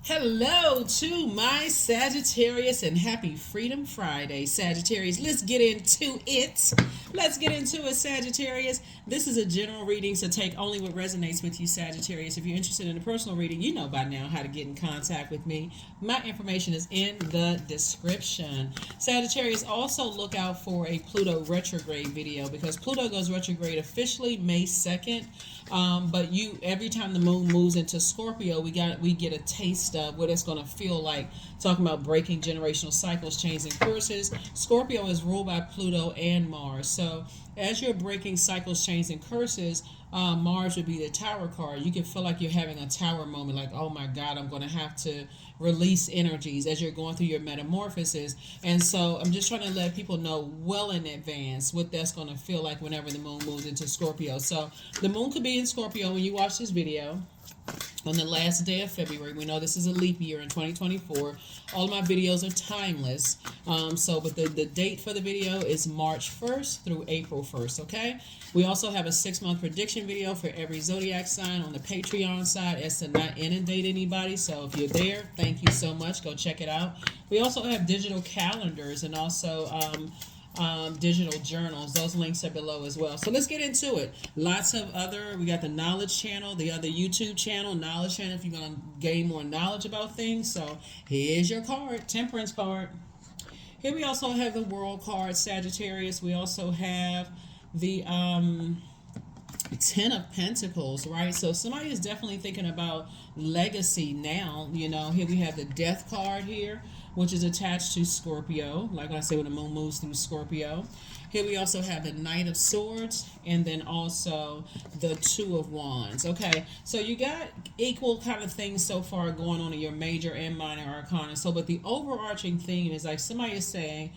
Hello to my Sagittarius and happy Freedom Friday, Sagittarius. Let's get into it. Let's get into it, Sagittarius. This is a general reading, so take only what resonates with you, Sagittarius. If you're interested in a personal reading, you know by now how to get in contact with me. My information is in the description. Sagittarius, also look out for a Pluto retrograde video because Pluto goes retrograde officially May 2nd. But every time the moon moves into Scorpio, we get a taste of what it's going to feel like. Talking about breaking generational cycles, changing courses. Scorpio is ruled by Pluto and Mars. So as you're breaking cycles, changing curses, Mars would be the Tower card. You can feel like you're having a Tower moment, like, oh my God, I'm going to have to release energies as you're going through your metamorphosis. And so I'm just trying to let people know well in advance what that's going to feel like whenever the moon moves into Scorpio. So the moon could be in Scorpio when you watch this video on the last day of February. We know this is a leap year in 2024. All of my videos are timeless. But the date for the video is March 1st through April 1st, okay? We also have a 6-month prediction video for every Zodiac sign on the Patreon side as to not inundate anybody. So if you're there, thank you so much. Go check it out. We also have digital calendars and also digital journals. Those links are below as well. So let's get into it. Lots of we got the knowledge channel, the other YouTube channel, knowledge channel, if you're going to gain more knowledge about things. So here's your card, Temperance card. Here we also have the World card, Sagittarius. We also have the Ten of Pentacles, right? So somebody is definitely thinking about legacy now. Here we have the Death card here, which is attached to Scorpio. Like I said, when the moon moves through Scorpio. Here we also have the Knight of Swords and then also the Two of Wands. Okay, so you got equal kind of things so far going on in your major and minor arcana. So, but the overarching theme is like somebody is saying,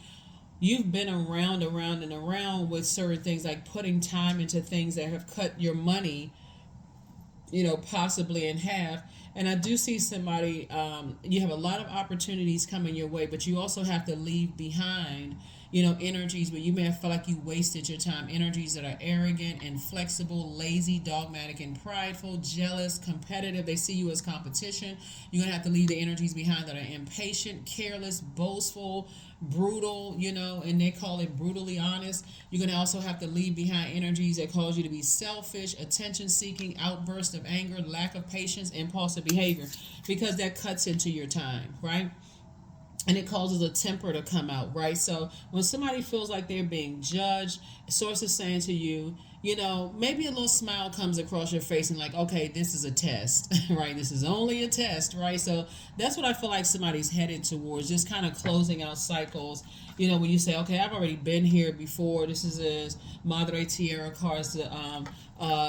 you've been around and around with certain things, like putting time into things that have cut your money, possibly in half. And I do see somebody, you have a lot of opportunities coming your way, but you also have to leave behind, energies where you may have felt like you wasted your time. Energies that are arrogant, inflexible, lazy, dogmatic, and prideful, jealous, competitive. They see you as competition. You're going to have to leave the energies behind that are impatient, careless, boastful, brutal, and they call it brutally honest. You're going to also have to leave behind energies that cause you to be selfish, attention-seeking, outburst of anger, lack of patience, impulsive behavior, because that cuts into your time, right? And it causes a temper to come out, right? So when somebody feels like they're being judged, source is saying to you, maybe a little smile comes across your face and like, okay, this is a test, right? This is only a test, right? So that's what I feel like somebody's headed towards, just kind of closing out cycles. When you say, okay, I've already been here before. This is Madre Tierra cards.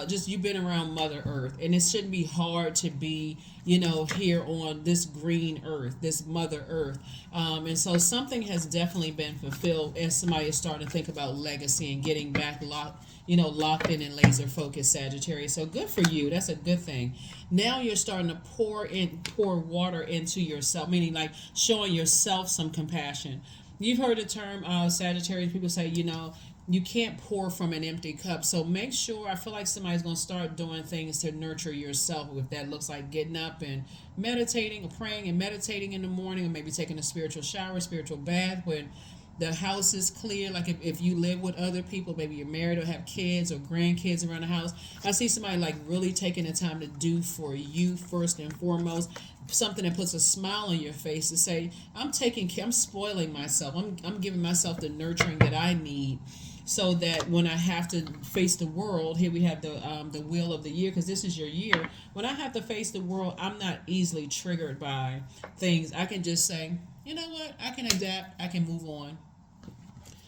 Just you've been around Mother Earth, and it shouldn't be hard to be, here on this green Earth, this Mother Earth. And so something has definitely been fulfilled as somebody is starting to think about legacy and getting back locked in and laser focused, Sagittarius. So good for you. That's a good thing. Now you're starting to pour water into yourself, meaning like showing yourself some compassion. You've heard the term Sagittarius. People say, you can't pour from an empty cup. So make sure, I feel like somebody's going to start doing things to nurture yourself. If that looks like getting up and meditating or praying and meditating in the morning, or maybe taking a spiritual shower, spiritual bath when the house is clear. Like if you live with other people, maybe you're married or have kids or grandkids around the house. I see somebody like really taking the time to do for you first and foremost. Something that puts a smile on your face to say, I'm taking care, I'm spoiling myself. I'm giving myself the nurturing that I need, so that when I have to face the world, here we have the wheel of the year, because this is your year. When I have to face the world, I'm not easily triggered by things. I can just say, you know what? I can adapt. I can move on.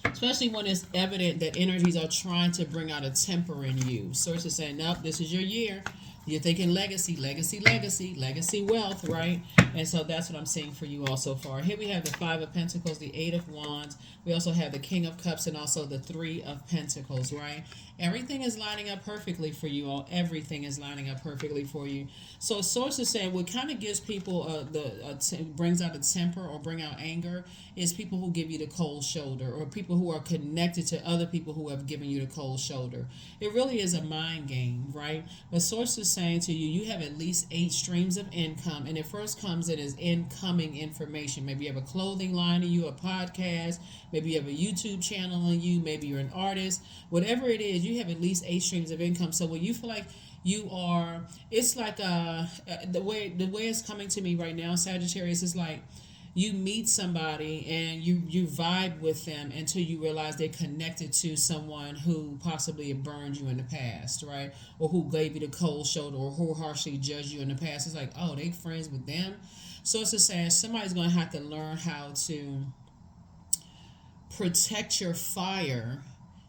Especially when it's evident that energies are trying to bring out a temper in you. Source is saying, nope, this is your year. You're thinking legacy wealth, right? And so that's what I'm seeing for you all so far. Here we have the Five of Pentacles, the Eight of Wands. We also have the King of Cups and also the Three of Pentacles, right? Everything is lining up perfectly for you all. Everything is lining up perfectly for you. So source is saying what kind of gives people brings out a temper or bring out anger is people who give you the cold shoulder, or people who are connected to other people who have given you the cold shoulder. It really is a mind game, right? But source is saying to you, you have at least 8 streams of income, and it first comes in as incoming information. Maybe you have a clothing line in you, a podcast, maybe you have a YouTube channel on you, maybe you're an artist. Whatever it is, you have at least 8 streams of income. So when you feel like you are, it's like the way it's coming to me right now, Sagittarius, is like you meet somebody and you vibe with them until you realize they're connected to someone who possibly have burned you in the past, right? Or who gave you the cold shoulder, or who harshly judged you in the past. It's like, oh, they friends with them. So it's just saying somebody's going to have to learn how to protect your fire,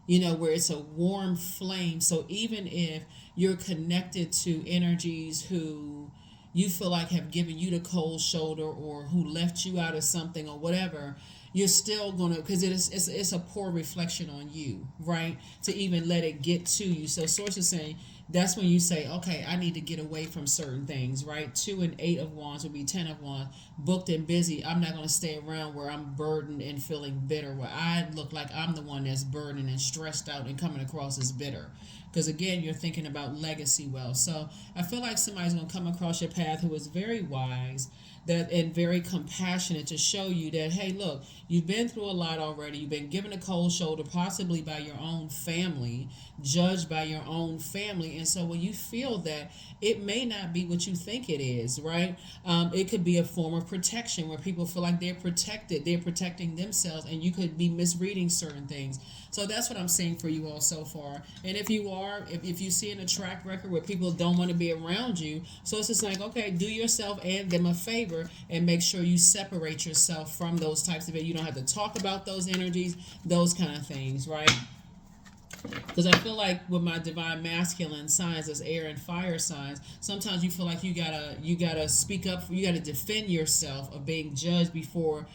where it's a warm flame. So even if you're connected to energies who you feel like have given you the cold shoulder, or who left you out of something or whatever, you're still gonna, because it's a poor reflection on you, right? To even let it get to you. So source is saying that's when you say, okay, I need to get away from certain things, right? 2 and 8 of wands would be 10 of wands, booked and busy. I'm not going to stay around where I'm burdened and feeling bitter, where I look like I'm the one that's burdened and stressed out and coming across as bitter. Because again, you're thinking about legacy wealth. So I feel like somebody's going to come across your path who is very wise, and very compassionate, to show you that, hey, look, you've been through a lot already. You've been given a cold shoulder, possibly by your own family, judged by your own family. And so when you feel that, it may not be what you think it is, right? It could be a form of protection, where people feel like they're protected. They're protecting themselves, and you could be misreading certain things. So that's what I'm seeing for you all so far. And if you are, if you see in a track record where people don't want to be around you, so it's just like, okay, do yourself and them a favor and make sure you separate yourself from those types of it. You don't have to talk about those energies, those kind of things, right? Because I feel like with my divine masculine signs as air and fire signs, sometimes you feel like you gotta speak up, you gotta defend yourself of being judged before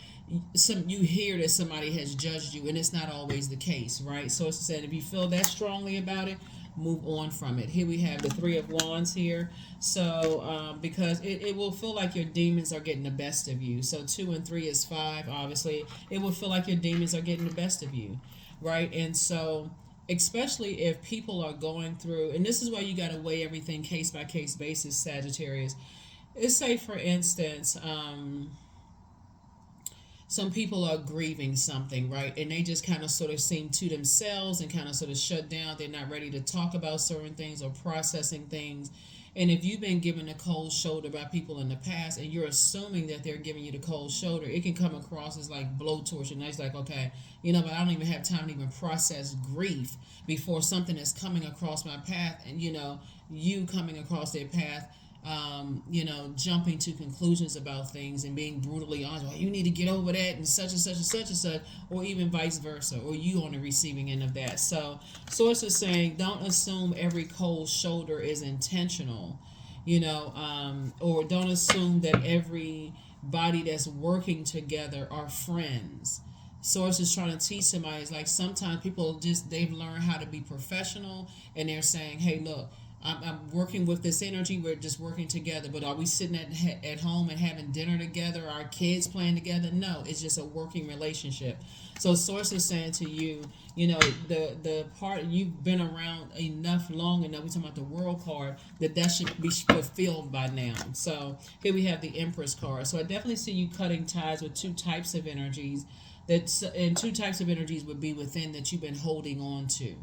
you hear that somebody has judged you, and it's not always the case, right? So it's said, if you feel that strongly about it, move on from it. Here we have the 3 of wands here. So because it will feel like your demons are getting the best of you. So 2 and 3 is 5, obviously. It will feel like your demons are getting the best of you, right? And so especially if people are going through, and this is why you got to weigh everything case by case basis, Sagittarius. Let's say, for instance, some people are grieving something, right? And they just kind of sort of seem to themselves and kind of sort of shut down. They're not ready to talk about certain things or processing things. And if you've been given a cold shoulder by people in the past, and you're assuming that they're giving you the cold shoulder, it can come across as like blowtorch. And it's like, okay, but I don't even have time to even process grief before something is coming across my path. And, you coming across their path, jumping to conclusions about things and being brutally honest. Well, you need to get over that, and such and such and such and such, or even vice versa, or you on the receiving end of that. So, source is saying, don't assume every cold shoulder is intentional, or don't assume that everybody that's working together are friends. Source is trying to teach somebody, is like, sometimes people they've learned how to be professional, and they're saying, hey, look, I'm working with this energy. We're just working together. But are we sitting at home and having dinner together? Are our kids playing together? No, it's just a working relationship. So source is saying to you, the part you've been around long enough, we're talking about the world card, that should be fulfilled by now. So here we have the Empress card. So I definitely see you cutting ties with 2 types of energies. And 2 types of energies would be within that you've been holding on to,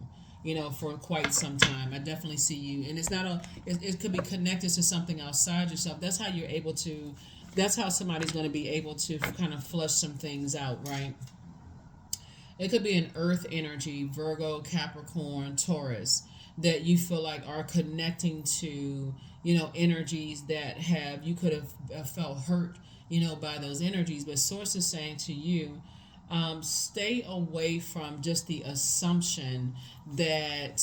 for quite some time. I definitely see you. And it's not it could be connected to something outside yourself. That's how somebody's going to be able to kind of flush some things out, right? It could be an earth energy, Virgo, Capricorn, Taurus, that you feel like are connecting to, energies that you could have felt hurt, by those energies. But source is saying to you, stay away from just the assumption that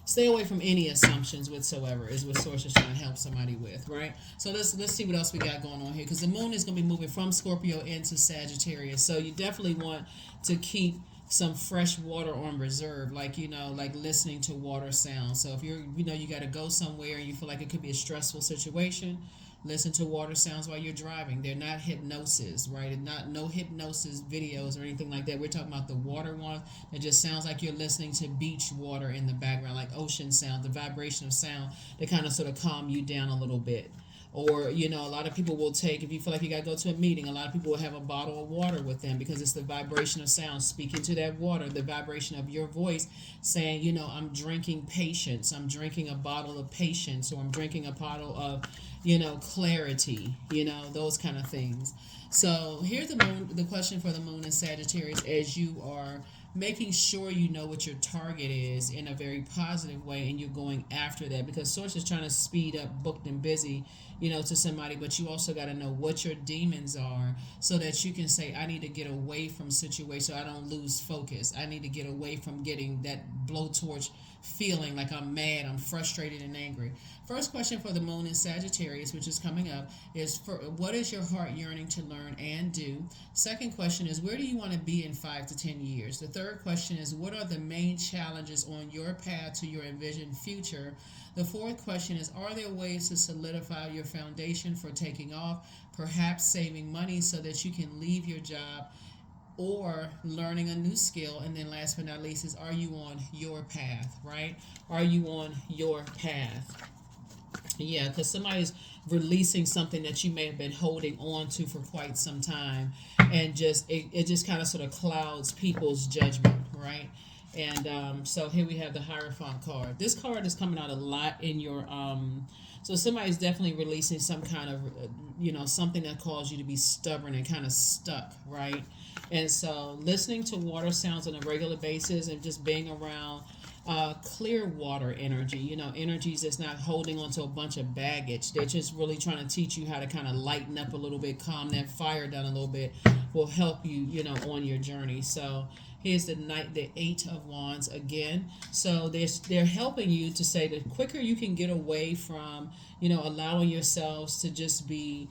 stay away from any assumptions whatsoever, is what source is trying to help somebody with, right? So let's see what else we got going on here, because the moon is going to be moving from Scorpio into Sagittarius. So you definitely want to keep some fresh water on reserve, like like listening to water sounds. So if you're you got to go somewhere and you feel like it could be a stressful situation, listen to water sounds while you're driving. They're not hypnosis, right? And not no hypnosis videos or anything like that. We're talking about the water one that just sounds like you're listening to beach water in the background, like ocean sound, the vibration of sound that kind of sort of calm you down a little bit. Or, a lot of people will take, if you feel like you got to go to a meeting, a lot of people will have a bottle of water with them because it's the vibration of sound speaking to that water, the vibration of your voice saying, I'm drinking patience, I'm drinking a bottle of patience, or I'm drinking a bottle of, clarity, those kind of things. So here's the question for the moon in Sagittarius as you are making sure you know what your target is in a very positive way and you're going after that, because source is trying to speed up booked and busy to somebody, but you also got to know what your demons are so that you can say, I need to get away from situations so I don't lose focus. I need to get away from getting that blowtorch feeling like I'm mad, I'm frustrated and angry. First question for the moon in Sagittarius, which is coming up, is what is your heart yearning to learn and do? Second question is, where do you want to be in 5 to 10 years? The third question is, what are the main challenges on your path to your envisioned future? The fourth question is, are there ways to solidify your foundation for taking off, perhaps saving money so that you can leave your job or learning a new skill? And then last but not least is, are you on your path, right? Are you on your path? Yeah, because somebody's releasing something that you may have been holding on to for quite some time, and it just kind of sort of clouds people's judgment, right? And so here we have the Hierophant card. This card is coming out a lot in your so somebody's definitely releasing some kind of something that caused you to be stubborn and kind of stuck, right? And so listening to water sounds on a regular basis and just being around clear water energy, energies that's not holding on to a bunch of baggage. They're just really trying to teach you how to kind of lighten up a little bit, calm that fire down a little bit, will help you, on your journey. So here's the 8 of Wands again. So they're helping you to say the quicker you can get away from, allowing yourselves to just be,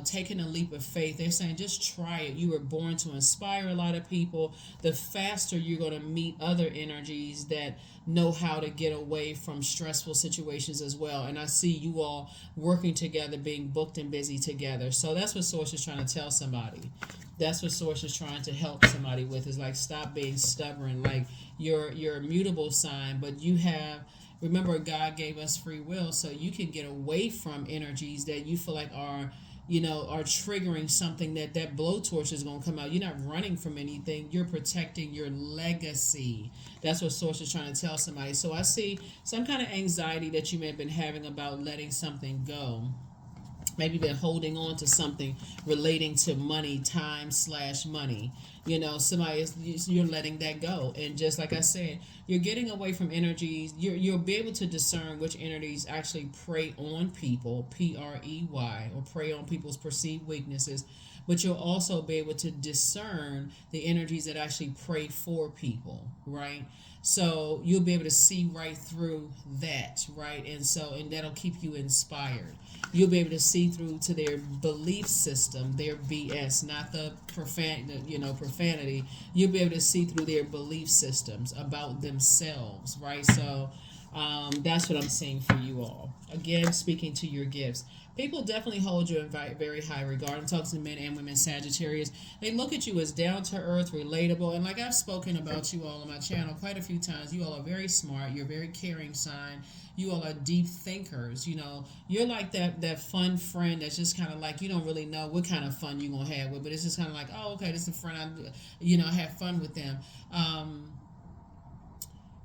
taking a leap of faith. They're saying just try it. You were born to inspire a lot of people. The faster you're going to meet other energies that know how to get away from stressful situations as well. And I see you all working together, being booked and busy together. So that's what Source is trying to tell somebody. That's what Source is trying to help somebody with, is like, stop being stubborn. Like, you're a mutable sign, but you have, remember, God gave us free will, so you can get away from energies that you feel like are triggering something that blowtorch is going to come out. You're not running from anything. You're protecting your legacy. That's what Source is trying to tell somebody. So I see some kind of anxiety that you may have been having about letting something go. Maybe been holding on to something relating to money, time/money. Somebody you're letting that go. And just like I said, you're getting away from energies. You'll be able to discern which energies actually prey on people, prey, or prey on people's perceived weaknesses. But you'll also be able to discern the energies that actually pray for people, right? So you'll be able to see right through that, right? And that'll keep you inspired. You'll be able to see through to their belief system, their BS, not the profanity. You'll be able to see through their belief systems about themselves, right? So that's what I'm seeing for you all. Again, speaking to your gifts. People definitely hold you in very high regard. I'm talking to men and women, Sagittarius. They look at you as down to earth, relatable, and like I've spoken about you all on my channel quite a few times, you all are very smart. You're a very caring sign. You all are deep thinkers. You're like that fun friend that's just kind of like, you don't really know what kind of fun you're gonna have with, but it's just kind of like, oh, okay, this is a friend. I have fun with them.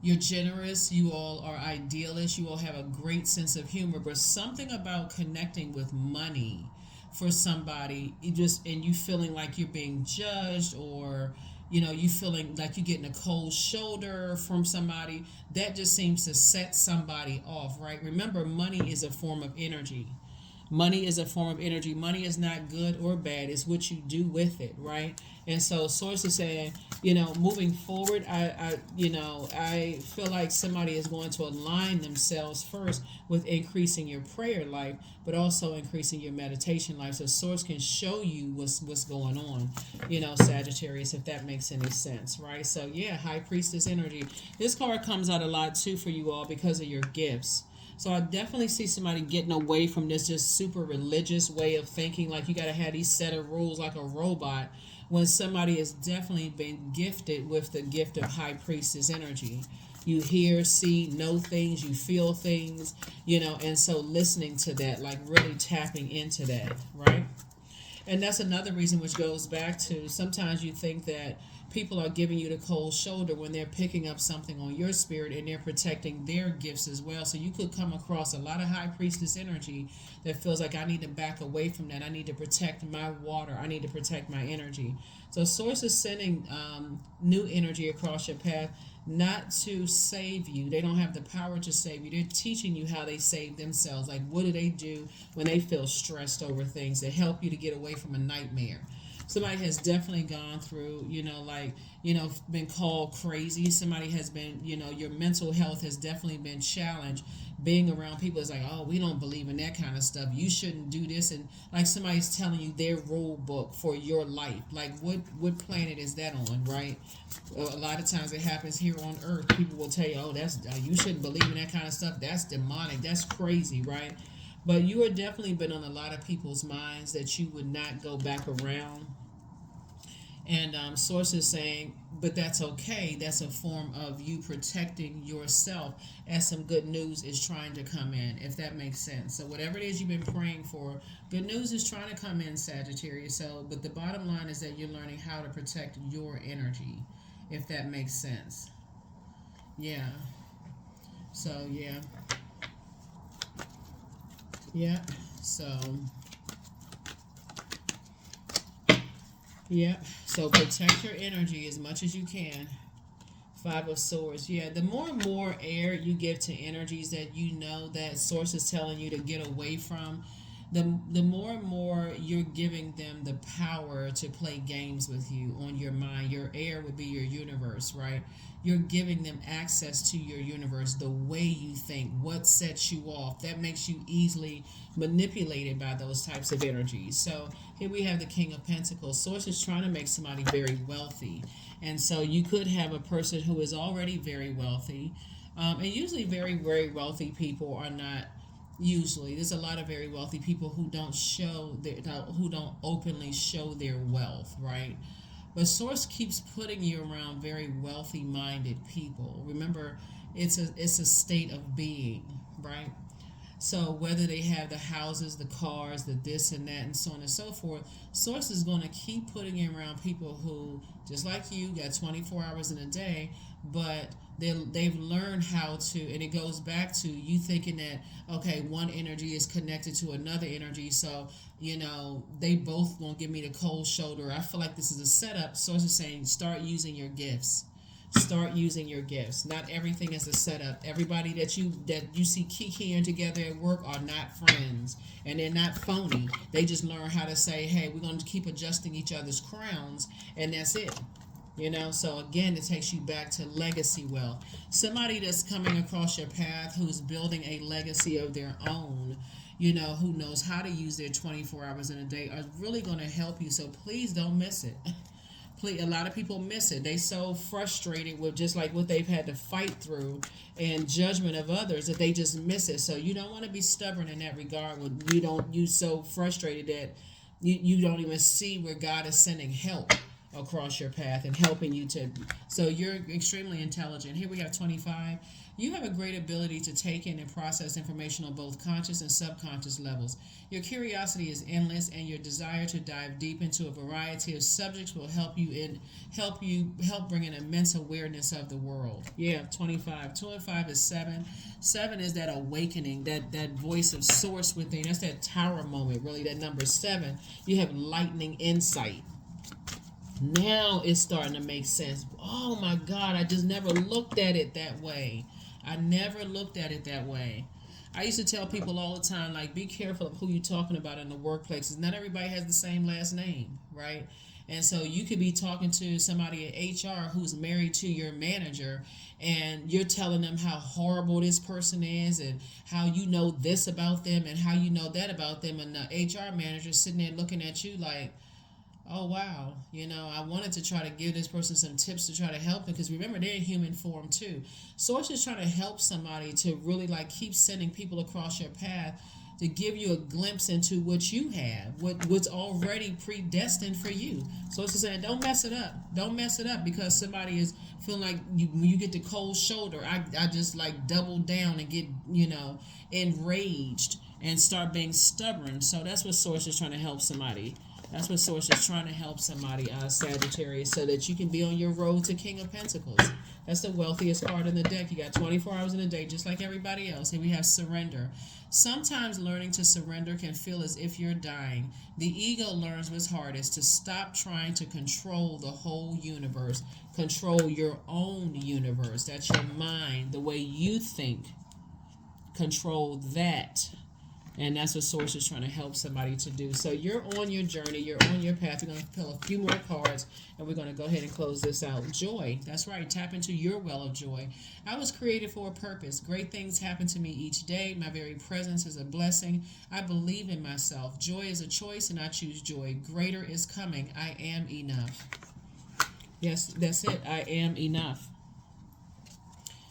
You're generous. You all are idealists. You all have a great sense of humor. But something about connecting with money for somebody, you feeling like you're being judged, or you feeling like you're getting a cold shoulder from somebody, that just seems to set somebody off, right? Remember, money is a form of energy. Money is a form of energy. Money is not good or bad. It's what you do with it, right? And so Source is saying, moving forward, I feel like somebody is going to align themselves first with increasing your prayer life, but also increasing your meditation life. So Source can show you what's going on, Sagittarius, if that makes any sense, right? So yeah, High Priestess energy. This card comes out a lot too for you all because of your gifts. So I definitely see somebody getting away from this just super religious way of thinking, like you got to have these set of rules like a robot, when somebody has definitely been gifted with the gift of High Priestess energy. You hear, see, know things, you feel things, and so listening to that, like really tapping into that, right? And that's another reason, which goes back to sometimes you think that people are giving you the cold shoulder when they're picking up something on your spirit and they're protecting their gifts as well. So you could come across a lot of High Priestess energy that feels like I need to back away from that. I need to protect my water. I need to protect my energy. So Source is sending new energy across your path, not to save you. They don't have the power to save you. They're teaching you how they save themselves. Like, what do they do when they feel stressed over things to help you to get away from a nightmare? Somebody has definitely gone through, been called crazy. Somebody has been, your mental health has definitely been challenged. Being around people is like, oh, we don't believe in that kind of stuff. You shouldn't do this. And like somebody's telling you their rule book for your life. Like, what planet is that on, right? A lot of times it happens here on Earth. People will tell you, oh, that's you shouldn't believe in that kind of stuff. That's demonic. That's crazy, right? But you are definitely been on a lot of people's minds that you would not go back around. And Source is saying, but that's okay. That's a form of you protecting yourself as some good news is trying to come in, if that makes sense. So whatever it is you've been praying for, good news is trying to come in, Sagittarius. So, but the bottom line is that you're learning how to protect your energy, if that makes sense. Yeah. So, yeah. Yeah. So... yeah, so protect your energy as much as you can. Five of Swords. Yeah, the more and more air you give to energies that that Source is telling you to get away from, the more and more you're giving them the power to play games with you on your mind. Your air would be your universe, right? You're giving them access to your universe, the way you think, what sets you off. That makes you easily manipulated by those types of energies. So here we have the King of Pentacles. Source is trying to make somebody very wealthy. And so you could have a person who is already very wealthy. And usually very, very wealthy people are not, usually there's a lot of very wealthy people who who don't openly show their wealth, right? But Source keeps putting you around very wealthy minded people. Remember, it's a state of being, right? So whether they have the houses, the cars, the this and that, and so on and so forth, Source is going to keep putting you around people who, just like you, got 24 hours in a day, but they've learned how to, and it goes back to you thinking that, okay, one energy is connected to another energy, so, they both won't give me the cold shoulder. I feel like this is a setup. Source is saying, start using your gifts. Start using your gifts. Not everything is a setup. Everybody that you see kikiing together at work are not friends, and they're not phony. They just learn how to say, "Hey, we're going to keep adjusting each other's crowns," and that's it. So again, it takes you back to legacy wealth. Somebody that's coming across your path who's building a legacy of their own, who knows how to use their 24 hours in a day, are really going to help you. So please don't miss it. A lot of people miss it. They so frustrated with just like what they've had to fight through and judgment of others that they just miss it. So you don't want to be stubborn in that regard when you so frustrated that you don't even see where God is sending help across your path and helping you to. So you're extremely intelligent. Here we have 25. You have a great ability to take in and process information on both conscious and subconscious levels. Your curiosity is endless, and your desire to dive deep into a variety of subjects will help bring an immense awareness of the world. Yeah, 25. 2 and 5 is 7. 7 is that awakening, that voice of source within. That's that tower moment, really, that number 7. You have lightning insight. Now it's starting to make sense. Oh my God, I just never looked at it that way. I never looked at it that way. I used to tell people all the time, like, be careful of who you're talking about in the workplaces. Not everybody has the same last name, right? And so you could be talking to somebody at HR who's married to your manager, and you're telling them how horrible this person is and how you know this about them and how you know that about them. And the HR manager sitting there looking at you like, oh wow, I wanted to try to give this person some tips to try to help them, because remember, they're in human form too. Source is trying to help somebody to really like keep sending people across your path to give you a glimpse into what you have, what's already predestined for you. So it's saying, don't mess it up. Don't mess it up because somebody is feeling like when you get the cold shoulder, I just like double down and get, enraged and start being stubborn. So that's what Source is trying to help somebody. That's what Source is trying to help somebody, Sagittarius, so that you can be on your road to King of Pentacles. That's the wealthiest card in the deck. You got 24 hours in a day, just like everybody else. And we have surrender. Sometimes learning to surrender can feel as if you're dying. The ego learns what's hardest: to stop trying to control the whole universe. Control your own universe. That's your mind, the way you think. Control that. And that's what Source is trying to help somebody to do. So you're on your journey. You're on your path. We're going to pull a few more cards, and we're going to go ahead and close this out. Joy. That's right. Tap into your well of joy. I was created for a purpose. Great things happen to me each day. My very presence is a blessing. I believe in myself. Joy is a choice, and I choose joy. Greater is coming. I am enough. Yes, that's it. I am enough.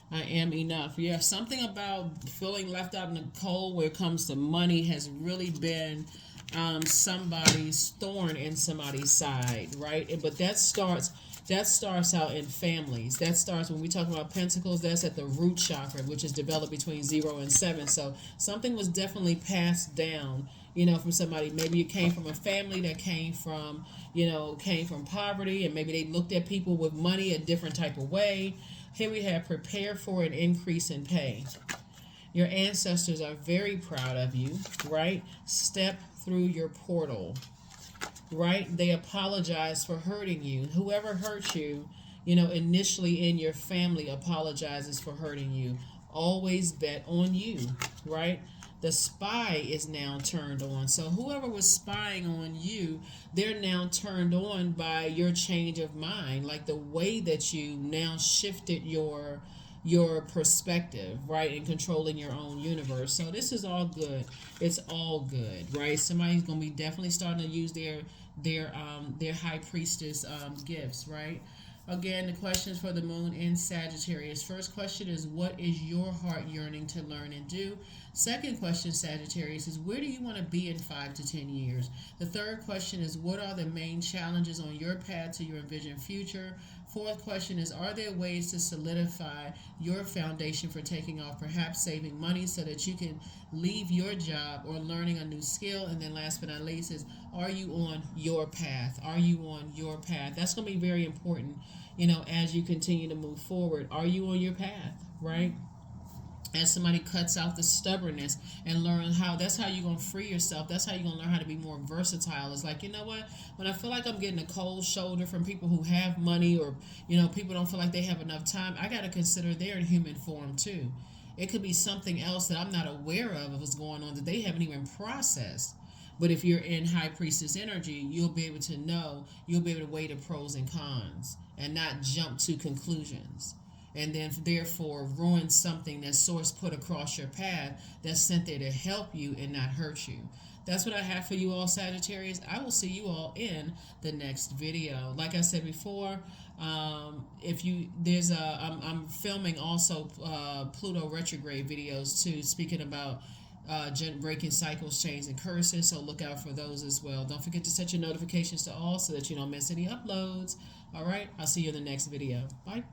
I am enough. Yeah, something about feeling left out in the cold when it comes to money has really been somebody's thorn in somebody's side, right? But that starts out in families. That starts when we talk about pentacles. That's at the root chakra, which is developed between 0 and 7. So something was definitely passed down, from somebody. Maybe it came from a family that came from poverty, and maybe they looked at people with money a different type of way. Here we have prepare for an increase in pay. Your ancestors are very proud of you, right? Step through your portal, right? They apologize for hurting you. Whoever hurt you, initially in your family apologizes for hurting you. Always bet on you, right? The spy is now turned on. So whoever was spying on you, they're now turned on by your change of mind, like the way that you now shifted your perspective, right, and controlling your own universe. So this is all good. It's all good, right? Somebody's gonna be definitely starting to use their high priestess gifts, right? Again, the questions for the moon in Sagittarius. First question is, what is your heart yearning to learn and do? Second question, Sagittarius, is where do you want to be in 5 to 10 years? The third question is, what are the main challenges on your path to your envisioned future? Fourth question is, are there ways to solidify your foundation for taking off, perhaps saving money so that you can leave your job or learning a new skill? And then last but not least is, are you on your path? Are you on your path? That's going to be very important, as you continue to move forward. Are you on your path, right? As somebody cuts out the stubbornness and learn that's how you're going to free yourself. That's how you're going to learn how to be more versatile. It's like, what? When I feel like I'm getting a cold shoulder from people who have money, or, people don't feel like they have enough time, I got to consider they're in human form too. It could be something else that I'm not aware of what's going on that they haven't even processed. But if you're in high priestess energy, you'll be able to know, you'll be able to weigh the pros and cons and not jump to conclusions. And then therefore ruin something that Source put across your path that's sent there to help you and not hurt you. That's what I have for you all, Sagittarius. I will see you all in the next video. Like I said before, I'm filming also Pluto retrograde videos too, speaking about breaking cycles, chains, and curses. So look out for those as well. Don't forget to set your notifications to all so that you don't miss any uploads. All right, I'll see you in the next video. Bye.